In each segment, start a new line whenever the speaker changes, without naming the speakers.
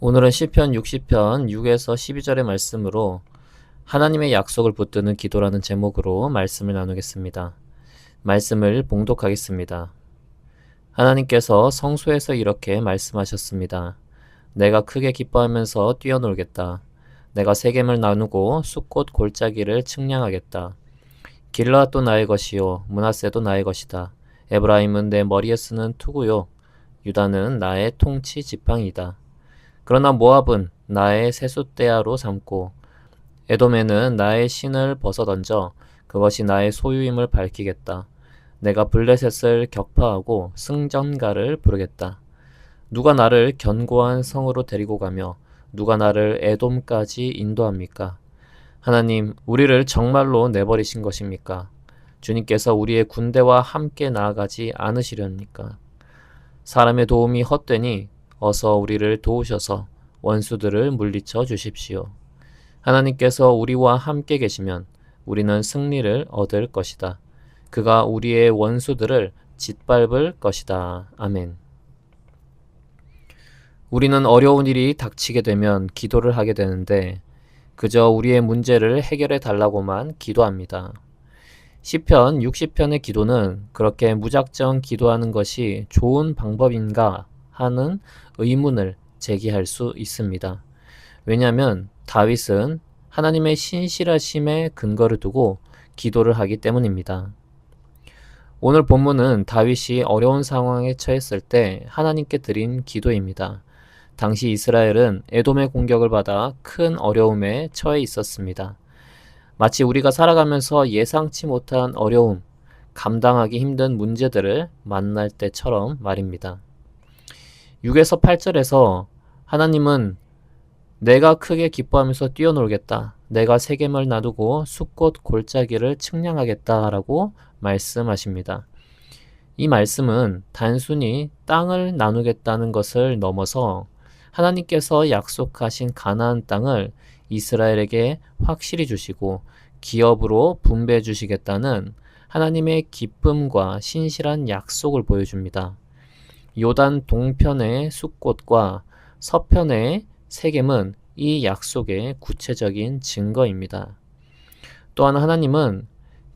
오늘은 시편 60편 6에서 12절의 말씀으로 하나님의 약속을 붙드는 기도라는 제목으로 말씀을 나누겠습니다. 말씀을 봉독하겠습니다. 하나님께서 성소에서 이렇게 말씀하셨습니다. 내가 크게 기뻐하면서 뛰어놀겠다. 내가 세겜을 나누고 숫꽃 골짜기를 측량하겠다. 길르앗도 나의 것이요 므낫세도 나의 것이다. 에브라임은 내 머리에 쓰는 투구요 유다는 나의 통치 지팡이다. 그러나 모압은 나의 세숫대야로 삼고 에돔에는 나의 신을 벗어던져 그것이 나의 소유임을 밝히겠다. 내가 블레셋을 격파하고 승전가를 부르겠다. 누가 나를 견고한 성으로 데리고 가며 누가 나를 에돔까지 인도합니까? 하나님, 우리를 정말로 내버리신 것입니까? 주님께서 우리의 군대와 함께 나아가지 않으시렵니까? 사람의 도움이 헛되니 어서 우리를 도우셔서 원수들을 물리쳐 주십시오. 하나님께서 우리와 함께 계시면 우리는 승리를 얻을 것이다. 그가 우리의 원수들을 짓밟을 것이다. 아멘. 우리는 어려운 일이 닥치게 되면 기도를 하게 되는데 그저 우리의 문제를 해결해 달라고만 기도합니다. 시편 60편의 기도는 그렇게 무작정 기도하는 것이 좋은 방법인가 하는 의문을 제기할 수 있습니다. 왜냐하면 다윗은 하나님의 신실하심에 근거를 두고 기도를 하기 때문입니다. 오늘 본문은 다윗이 어려운 상황에 처했을 때 하나님께 드린 기도입니다. 당시 이스라엘은 에돔의 공격을 받아 큰 어려움에 처해 있었습니다. 마치 우리가 살아가면서 예상치 못한 어려움, 감당하기 힘든 문제들을 만날 때처럼 말입니다. 6에서 8절에서 하나님은 내가 크게 기뻐하면서 뛰어놀겠다. 내가 세겜을 놔두고 숫꽃 골짜기를 측량하겠다 라고 말씀하십니다. 이 말씀은 단순히 땅을 나누겠다는 것을 넘어서 하나님께서 약속하신 가나안 땅을 이스라엘에게 확실히 주시고 기업으로 분배해 주시겠다는 하나님의 기쁨과 신실한 약속을 보여줍니다. 요단 동편의 숫꽃과 서편의 세겜은 이 약속의 구체적인 증거입니다. 또한 하나님은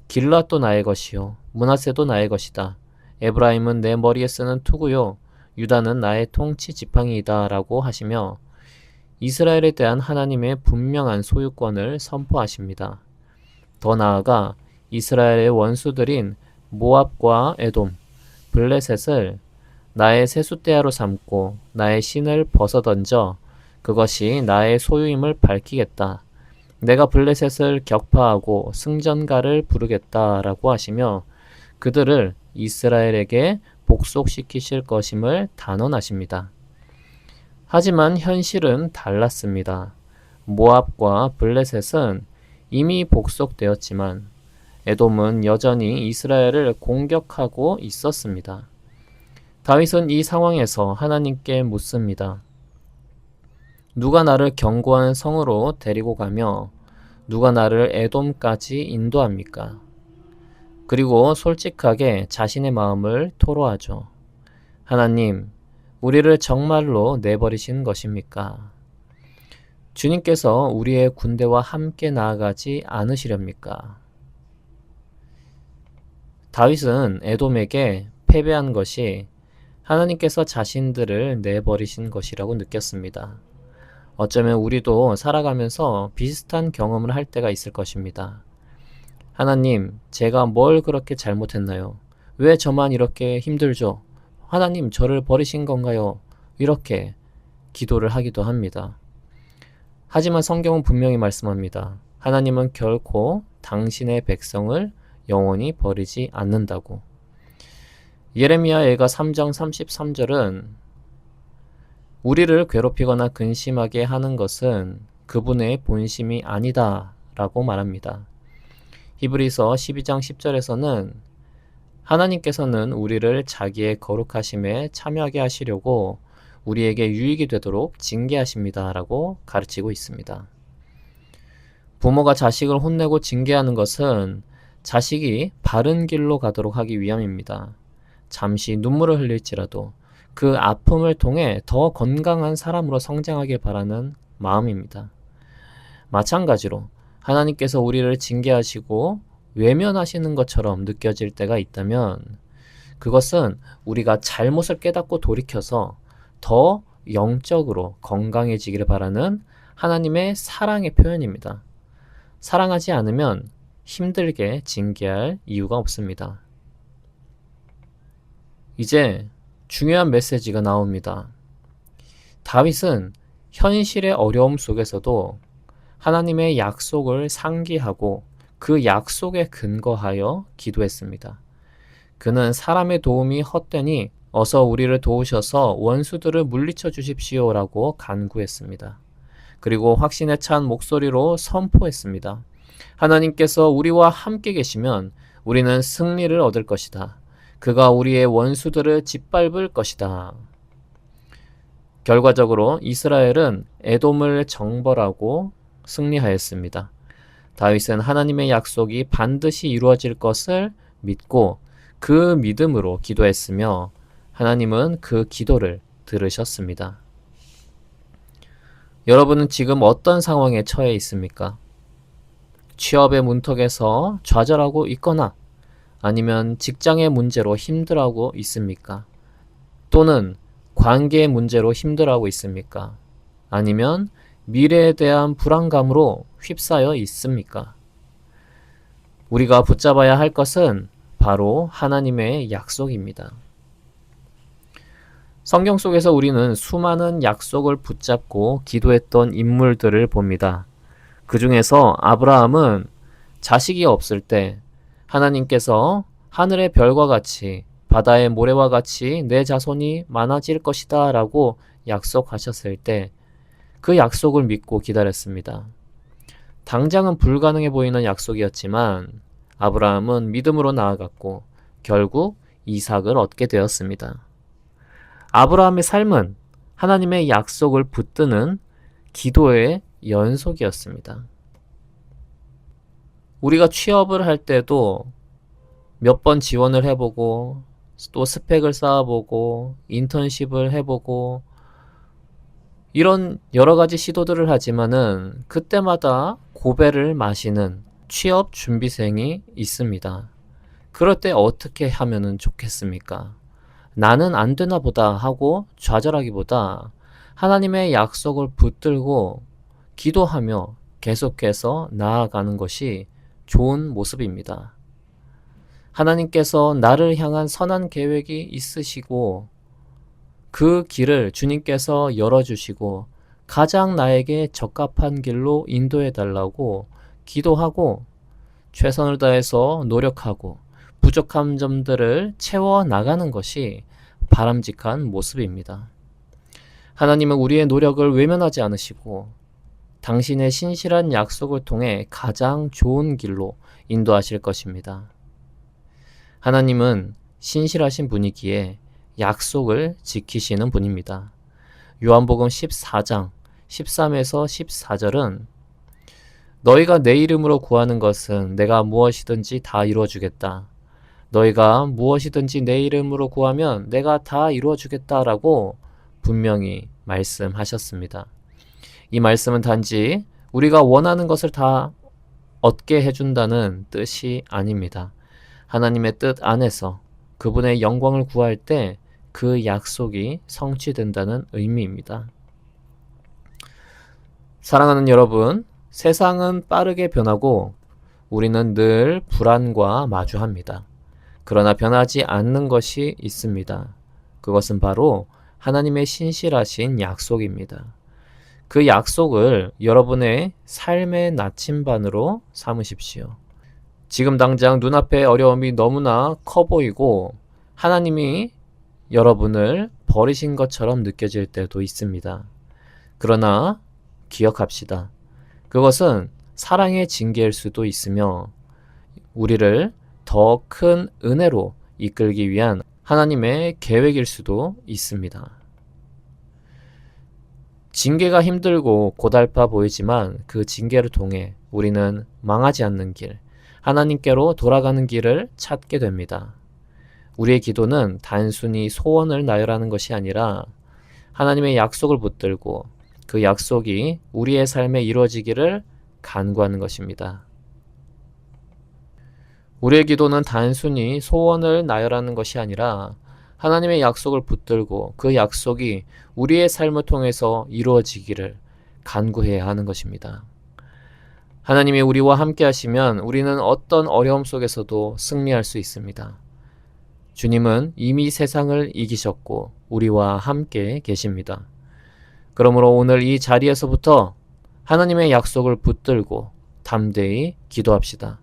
길르앗도 나의 것이요 므낫세도 나의 것이다. 에브라임은 내 머리에 쓰는 투구요 유다는 나의 통치 지팡이이다 라고 하시며 이스라엘에 대한 하나님의 분명한 소유권을 선포하십니다. 더 나아가 이스라엘의 원수들인 모압과 에돔, 블레셋을 나의 세숫대야로 삼고 나의 신을 벗어던져 그것이 나의 소유임을 밝히겠다. 내가 블레셋을 격파하고 승전가를 부르겠다 라고 하시며 그들을 이스라엘에게 복속시키실 것임을 단언하십니다. 하지만 현실은 달랐습니다. 모압과 블레셋은 이미 복속되었지만 에돔은 여전히 이스라엘을 공격하고 있었습니다. 다윗은 이 상황에서 하나님께 묻습니다. 누가 나를 견고한 성으로 데리고 가며 누가 나를 에돔까지 인도합니까? 그리고 솔직하게 자신의 마음을 토로하죠. 하나님, 우리를 정말로 내버리신 것입니까? 주님께서 우리의 군대와 함께 나아가지 않으시렵니까? 다윗은 에돔에게 패배한 것이 하나님께서 자신들을 내버리신 것이라고 느꼈습니다. 어쩌면 우리도 살아가면서 비슷한 경험을 할 때가 있을 것입니다. 하나님, 제가 뭘 그렇게 잘못했나요? 왜 저만 이렇게 힘들죠? 하나님, 저를 버리신 건가요? 이렇게 기도를 하기도 합니다. 하지만 성경은 분명히 말씀합니다. 하나님은 결코 당신의 백성을 영원히 버리지 않는다고. 예레미야애가 3장 33절은 우리를 괴롭히거나 근심하게 하는 것은 그분의 본심이 아니다 라고 말합니다. 히브리서 12장 10절에서는 하나님께서는 우리를 자기의 거룩하심에 참여하게 하시려고 우리에게 유익이 되도록 징계하십니다 라고 가르치고 있습니다. 부모가 자식을 혼내고 징계하는 것은 자식이 바른 길로 가도록 하기 위함입니다. 잠시 눈물을 흘릴지라도 그 아픔을 통해 더 건강한 사람으로 성장하길 바라는 마음입니다. 마찬가지로 하나님께서 우리를 징계하시고 외면하시는 것처럼 느껴질 때가 있다면 그것은 우리가 잘못을 깨닫고 돌이켜서 더 영적으로 건강해지기를 바라는 하나님의 사랑의 표현입니다. 사랑하지 않으면 힘들게 징계할 이유가 없습니다. 이제 중요한 메시지가 나옵니다. 다윗은 현실의 어려움 속에서도 하나님의 약속을 상기하고 그 약속에 근거하여 기도했습니다. 그는 사람의 도움이 헛되니 어서 우리를 도우셔서 원수들을 물리쳐 주십시오라고 간구했습니다. 그리고 확신에 찬 목소리로 선포했습니다. 하나님께서 우리와 함께 계시면 우리는 승리를 얻을 것이다. 그가 우리의 원수들을 짓밟을 것이다. 결과적으로 이스라엘은 에돔을 정벌하고 승리하였습니다. 다윗은 하나님의 약속이 반드시 이루어질 것을 믿고 그 믿음으로 기도했으며 하나님은 그 기도를 들으셨습니다. 여러분은 지금 어떤 상황에 처해 있습니까? 취업의 문턱에서 좌절하고 있거나 아니면 직장의 문제로 힘들어하고 있습니까? 또는 관계의 문제로 힘들어하고 있습니까? 아니면 미래에 대한 불안감으로 휩싸여 있습니까? 우리가 붙잡아야 할 것은 바로 하나님의 약속입니다. 성경 속에서 우리는 수많은 약속을 붙잡고 기도했던 인물들을 봅니다. 그 중에서 아브라함은 자식이 없을 때 하나님께서 하늘의 별과 같이 바다의 모래와 같이 내 자손이 많아질 것이다 라고 약속하셨을 때 그 약속을 믿고 기다렸습니다. 당장은 불가능해 보이는 약속이었지만 아브라함은 믿음으로 나아갔고 결국 이삭을 얻게 되었습니다. 아브라함의 삶은 하나님의 약속을 붙드는 기도의 연속이었습니다. 우리가 취업을 할 때도 몇 번 지원을 해보고 또 스펙을 쌓아보고 인턴십을 해보고 이런 여러 가지 시도들을 하지만은 그때마다 고배를 마시는 취업 준비생이 있습니다. 그럴 때 어떻게 하면은 좋겠습니까? 나는 안 되나 보다 하고 좌절하기보다 하나님의 약속을 붙들고 기도하며 계속해서 나아가는 것이 좋은 모습입니다. 하나님께서 나를 향한 선한 계획이 있으시고 그 길을 주님께서 열어주시고 가장 나에게 적합한 길로 인도해 달라고 기도하고 최선을 다해서 노력하고 부족한 점들을 채워 나가는 것이 바람직한 모습입니다. 하나님은 우리의 노력을 외면하지 않으시고 당신의 신실한 약속을 통해 가장 좋은 길로 인도하실 것입니다. 하나님은 신실하신 분이기에 약속을 지키시는 분입니다. 요한복음 14장 13에서 14절은 너희가 내 이름으로 구하는 것은 내가 무엇이든지 다 이루어주겠다. 너희가 무엇이든지 내 이름으로 구하면 내가 다 이루어주겠다라고 분명히 말씀하셨습니다. 이 말씀은 단지 우리가 원하는 것을 다 얻게 해준다는 뜻이 아닙니다. 하나님의 뜻 안에서 그분의 영광을 구할 때 그 약속이 성취된다는 의미입니다. 사랑하는 여러분, 세상은 빠르게 변하고 우리는 늘 불안과 마주합니다. 그러나 변하지 않는 것이 있습니다. 그것은 바로 하나님의 신실하신 약속입니다. 그 약속을 여러분의 삶의 나침반으로 삼으십시오. 지금 당장 눈앞의 어려움이 너무나 커 보이고 하나님이 여러분을 버리신 것처럼 느껴질 때도 있습니다. 그러나 기억합시다. 그것은 사랑의 징계일 수도 있으며 우리를 더 큰 은혜로 이끌기 위한 하나님의 계획일 수도 있습니다. 징계가 힘들고 고달파 보이지만 그 징계를 통해 우리는 망하지 않는 길, 하나님께로 돌아가는 길을 찾게 됩니다. 우리의 기도는 단순히 소원을 나열하는 것이 아니라 하나님의 약속을 붙들고 그 약속이 우리의 삶에 이루어지기를 간구하는 것입니다. 우리의 기도는 단순히 소원을 나열하는 것이 아니라 하나님의 약속을 붙들고 그 약속이 우리의 삶을 통해서 이루어지기를 간구해야 하는 것입니다. 하나님이 우리와 함께 하시면 우리는 어떤 어려움 속에서도 승리할 수 있습니다. 주님은 이미 세상을 이기셨고 우리와 함께 계십니다. 그러므로 오늘 이 자리에서부터 하나님의 약속을 붙들고 담대히 기도합시다.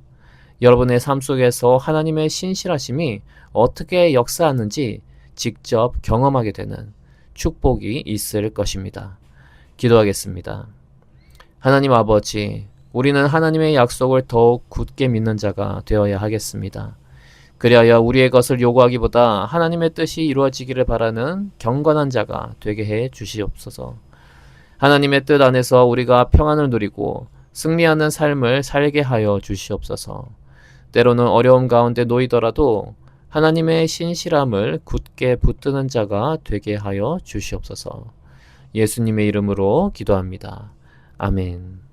여러분의 삶 속에서 하나님의 신실하심이 어떻게 역사하는지 직접 경험하게 되는 축복이 있을 것입니다. 기도하겠습니다. 하나님 아버지, 우리는 하나님의 약속을 더욱 굳게 믿는 자가 되어야 하겠습니다. 그리하여 우리의 것을 요구하기보다 하나님의 뜻이 이루어지기를 바라는 경건한 자가 되게 해 주시옵소서. 하나님의 뜻 안에서 우리가 평안을 누리고 승리하는 삶을 살게 하여 주시옵소서. 때로는 어려움 가운데 놓이더라도 하나님의 신실함을 굳게 붙드는 자가 되게 하여 주시옵소서. 예수님의 이름으로 기도합니다. 아멘.